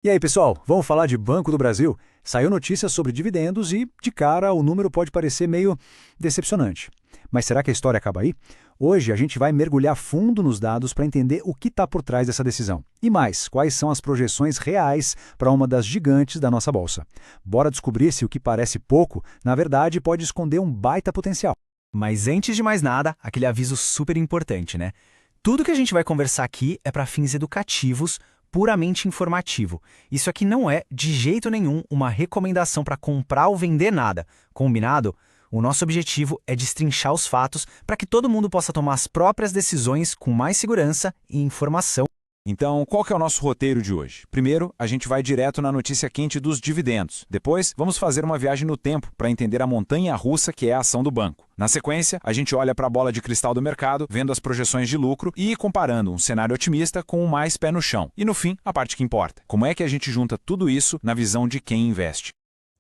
E aí, pessoal, vamos falar de Banco do Brasil? Saiu notícia sobre dividendos e, de cara, o número pode parecer meio decepcionante. Mas será que a história acaba aí? Hoje a gente vai mergulhar fundo nos dados para entender o que está por trás dessa decisão. E mais, quais são as projeções reais para uma das gigantes da nossa bolsa. Bora descobrir se o que parece pouco, na verdade, pode esconder um baita potencial. Mas antes de mais nada, aquele aviso super importante, né? Tudo que a gente vai conversar aqui é para fins educativos, puramente informativo. Isso aqui não é, de jeito nenhum, uma recomendação para comprar ou vender nada. Combinado? O nosso objetivo é destrinchar os fatos para que todo mundo possa tomar as próprias decisões com mais segurança e informação. Então, qual que é o nosso roteiro de hoje? Primeiro, a gente vai direto na notícia quente dos dividendos. Depois, vamos fazer uma viagem no tempo para entender a montanha-russa que é a ação do banco. Na sequência, a gente olha para a bola de cristal do mercado, vendo as projeções de lucro e comparando um cenário otimista com o mais pé no chão. E no fim, a parte que importa. Como é que a gente junta tudo isso na visão de quem investe?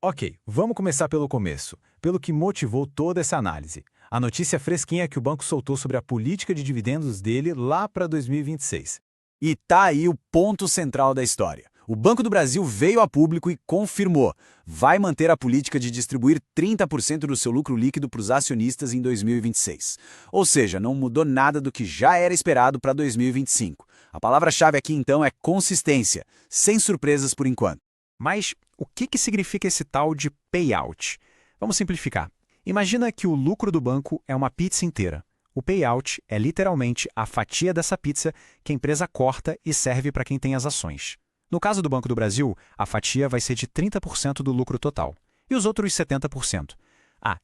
Ok, vamos começar pelo começo, pelo que motivou toda essa análise. A notícia fresquinha que o banco soltou sobre a política de dividendos dele lá para 2026. E tá aí o ponto central da história. O Banco do Brasil veio a público e confirmou. Vai manter a política de distribuir 30% do seu lucro líquido para os acionistas em 2026. Ou seja, não mudou nada do que já era esperado para 2025. A palavra-chave aqui então é consistência, sem surpresas por enquanto. Mas o que significa esse tal de payout? Vamos simplificar. Imagina que o lucro do banco é uma pizza inteira. O payout é literalmente a fatia dessa pizza que a empresa corta e serve para quem tem as ações. No caso do Banco do Brasil, a fatia vai ser de 30% do lucro total. E os outros 70%?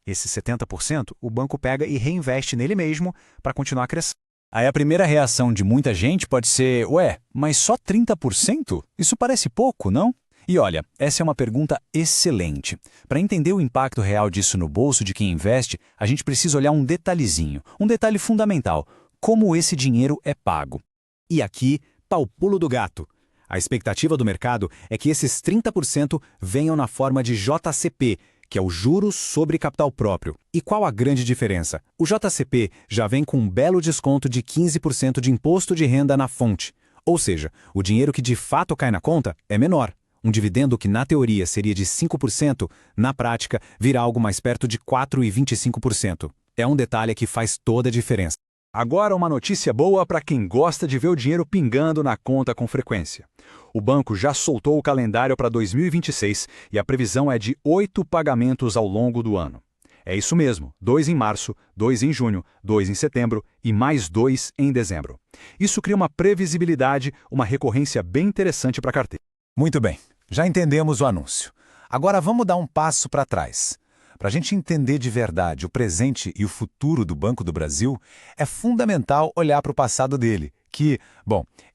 Esses 70% o banco pega e reinveste nele mesmo para continuar crescendo. Aí a primeira reação de muita gente pode ser, ué, mas só 30%? Isso parece pouco, não? E olha, essa é uma pergunta excelente. Para entender o impacto real disso no bolso de quem investe, a gente precisa olhar um detalhezinho, um detalhe fundamental, como esse dinheiro é pago. E aqui está o pulo do gato. A expectativa do mercado é que esses 30% venham na forma de JCP, que é o juros sobre capital próprio. E qual a grande diferença? O JCP já vem com um belo desconto de 15% de imposto de renda na fonte. Ou seja, o dinheiro que de fato cai na conta é menor. Um dividendo que, na teoria, seria de 5%, na prática, vira algo mais perto de 4,25%. É um detalhe que faz toda a diferença. Agora uma notícia boa para quem gosta de ver o dinheiro pingando na conta com frequência. O banco já soltou o calendário para 2026 e a previsão é de 8 pagamentos ao longo do ano. É isso mesmo, 2 em março, 2 em junho, 2 em setembro e mais 2 em dezembro. Isso cria uma previsibilidade, uma recorrência bem interessante para a carteira. Muito bem, já entendemos o anúncio. Agora vamos dar um passo para trás. Para a gente entender de verdade o presente e o futuro do Banco do Brasil, é fundamental olhar para o passado dele, que,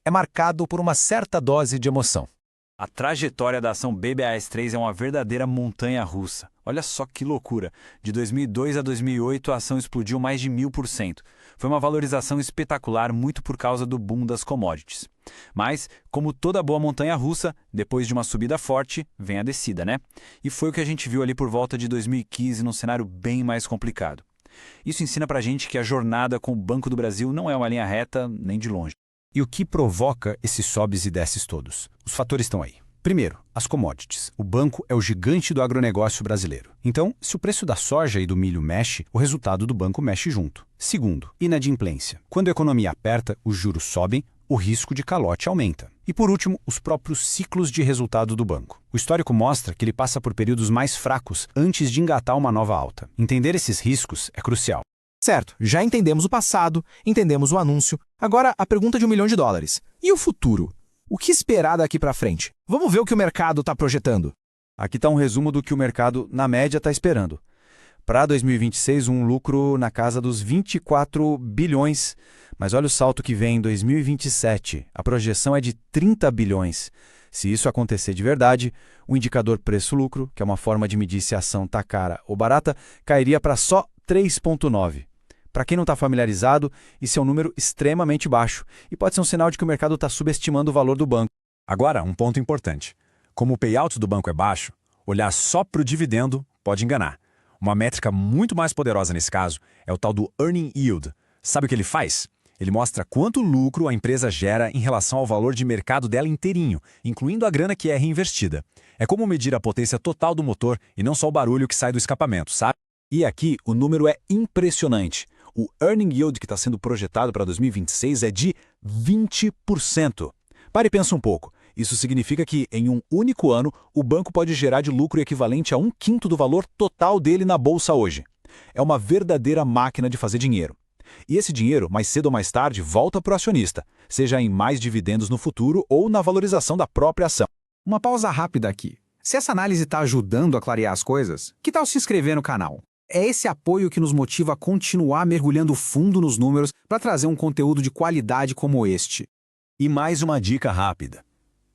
é marcado por uma certa dose de emoção. A trajetória da ação BBAS3 é uma verdadeira montanha-russa. Olha só que loucura. De 2002 a 2008, a ação explodiu mais de 1000%. Foi uma valorização espetacular muito por causa do boom das commodities. Mas, como toda boa montanha-russa, depois de uma subida forte, vem a descida, né? E foi o que a gente viu ali por volta de 2015, num cenário bem mais complicado. Isso ensina pra gente que a jornada com o Banco do Brasil não é uma linha reta, nem de longe. E o que provoca esses sobes e desces todos? Os fatores estão aí. Primeiro, as commodities. O banco é o gigante do agronegócio brasileiro. Então, se o preço da soja e do milho mexe, o resultado do banco mexe junto. Segundo, inadimplência. Quando a economia aperta, os juros sobem, o risco de calote aumenta. E por último, os próprios ciclos de resultado do banco. O histórico mostra que ele passa por períodos mais fracos antes de engatar uma nova alta. Entender esses riscos é crucial. Certo, já entendemos o passado, entendemos o anúncio. Agora a pergunta de $1 milhão. E o futuro? O que esperar daqui para frente? Vamos ver o que o mercado está projetando. Aqui está um resumo do que o mercado, na média, está esperando. Para 2026, um lucro na casa dos 24 bilhões. Mas olha o salto que vem em 2027. A projeção é de 30 bilhões. Se isso acontecer de verdade, o indicador preço-lucro, que é uma forma de medir se a ação está cara ou barata, cairia para só 3,9. Para quem não está familiarizado, isso é um número extremamente baixo e pode ser um sinal de que o mercado está subestimando o valor do banco. Agora, um ponto importante. Como o payout do banco é baixo, olhar só para o dividendo pode enganar. Uma métrica muito mais poderosa nesse caso é o tal do Earning Yield. Sabe o que ele faz? Ele mostra quanto lucro a empresa gera em relação ao valor de mercado dela inteirinho, incluindo a grana que é reinvestida. É como medir a potência total do motor e não só o barulho que sai do escapamento, sabe? E aqui o número é impressionante. O earning yield que está sendo projetado para 2026 é de 20%. Pare e pensa um pouco. Isso significa que, em um único ano, o banco pode gerar de lucro equivalente a 1/5 do valor total dele na bolsa hoje. É uma verdadeira máquina de fazer dinheiro. E esse dinheiro, mais cedo ou mais tarde, volta para o acionista, seja em mais dividendos no futuro ou na valorização da própria ação. Uma pausa rápida aqui. Se essa análise está ajudando a clarear as coisas, que tal se inscrever no canal? É esse apoio que nos motiva a continuar mergulhando fundo nos números para trazer um conteúdo de qualidade como este. E mais uma dica rápida.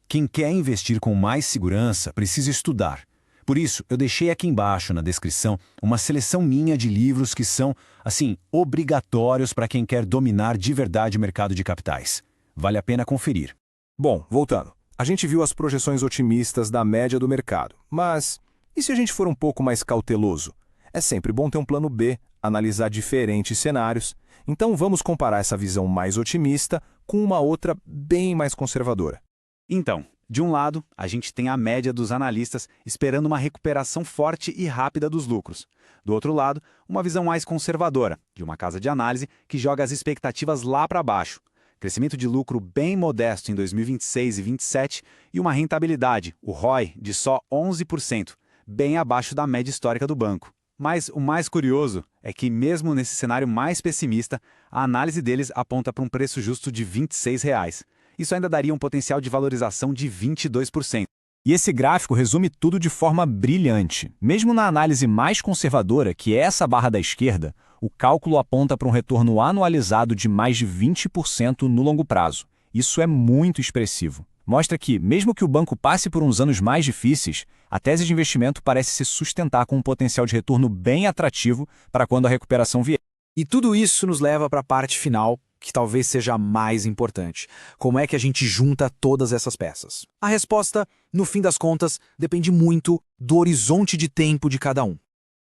Quem quer investir com mais segurança precisa estudar. Por isso, eu deixei aqui embaixo na descrição uma seleção minha de livros que são, assim, obrigatórios para quem quer dominar de verdade o mercado de capitais. Vale a pena conferir. Bom, voltando. A gente viu as projeções otimistas da média do mercado, mas e se a gente for um pouco mais cauteloso? É sempre bom ter um plano B, analisar diferentes cenários. Então vamos comparar essa visão mais otimista com uma outra bem mais conservadora. Então, de um lado, a gente tem a média dos analistas esperando uma recuperação forte e rápida dos lucros. Do outro lado, uma visão mais conservadora, de uma casa de análise que joga as expectativas lá para baixo. Crescimento de lucro bem modesto em 2026 e 2027 e uma rentabilidade, o ROI, de só 11%, bem abaixo da média histórica do banco. Mas o mais curioso é que, mesmo nesse cenário mais pessimista, a análise deles aponta para um preço justo de R$ 26. Isso ainda daria um potencial de valorização de 22%. E esse gráfico resume tudo de forma brilhante. Mesmo na análise mais conservadora, que é essa barra da esquerda, o cálculo aponta para um retorno anualizado de mais de 20% no longo prazo. Isso é muito expressivo. Mostra que, mesmo que o banco passe por uns anos mais difíceis, a tese de investimento parece se sustentar com um potencial de retorno bem atrativo para quando a recuperação vier. E tudo isso nos leva para a parte final, que talvez seja a mais importante. Como é que a gente junta todas essas peças? A resposta, no fim das contas, depende muito do horizonte de tempo de cada um.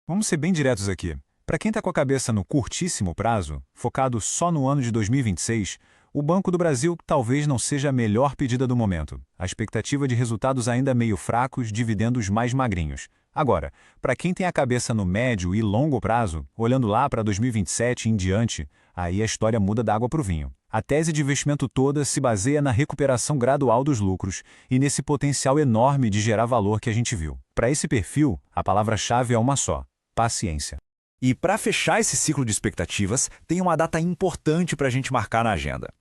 Vamos ser bem diretos aqui. Para quem está com a cabeça no curtíssimo prazo, focado só no ano de 2026, o Banco do Brasil talvez não seja a melhor pedida do momento. A expectativa de resultados ainda meio fracos, dividendos mais magrinhos. Agora, para quem tem a cabeça no médio e longo prazo, olhando lá para 2027 e em diante, aí a história muda da água para o vinho. A tese de investimento toda se baseia na recuperação gradual dos lucros e nesse potencial enorme de gerar valor que a gente viu. Para esse perfil, a palavra-chave é uma só: paciência. E para fechar esse ciclo de expectativas, tem uma data importante para a gente marcar na agenda.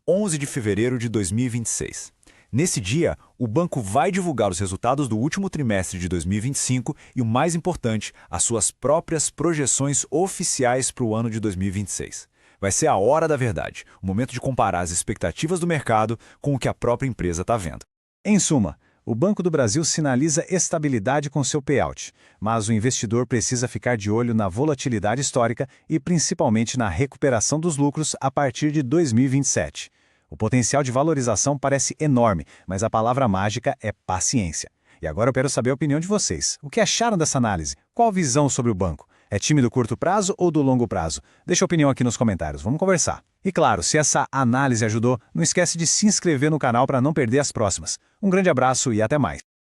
11 de fevereiro de 2026. Nesse dia, o banco vai divulgar os resultados do último trimestre de 2025 e, o mais importante, as suas próprias projeções oficiais para o ano de 2026. Vai ser a hora da verdade, o momento de comparar as expectativas do mercado com o que a própria empresa está vendo. Em suma, o Banco do Brasil sinaliza estabilidade com seu payout, mas o investidor precisa ficar de olho na volatilidade histórica e principalmente na recuperação dos lucros a partir de 2027. O potencial de valorização parece enorme, mas a palavra mágica é paciência. E agora eu quero saber a opinião de vocês. O que acharam dessa análise? Qual a visão sobre o banco? É time do curto prazo ou do longo prazo? Deixa a opinião aqui nos comentários, vamos conversar. E claro, se essa análise ajudou, não esquece de se inscrever no canal para não perder as próximas. Um grande abraço e até mais.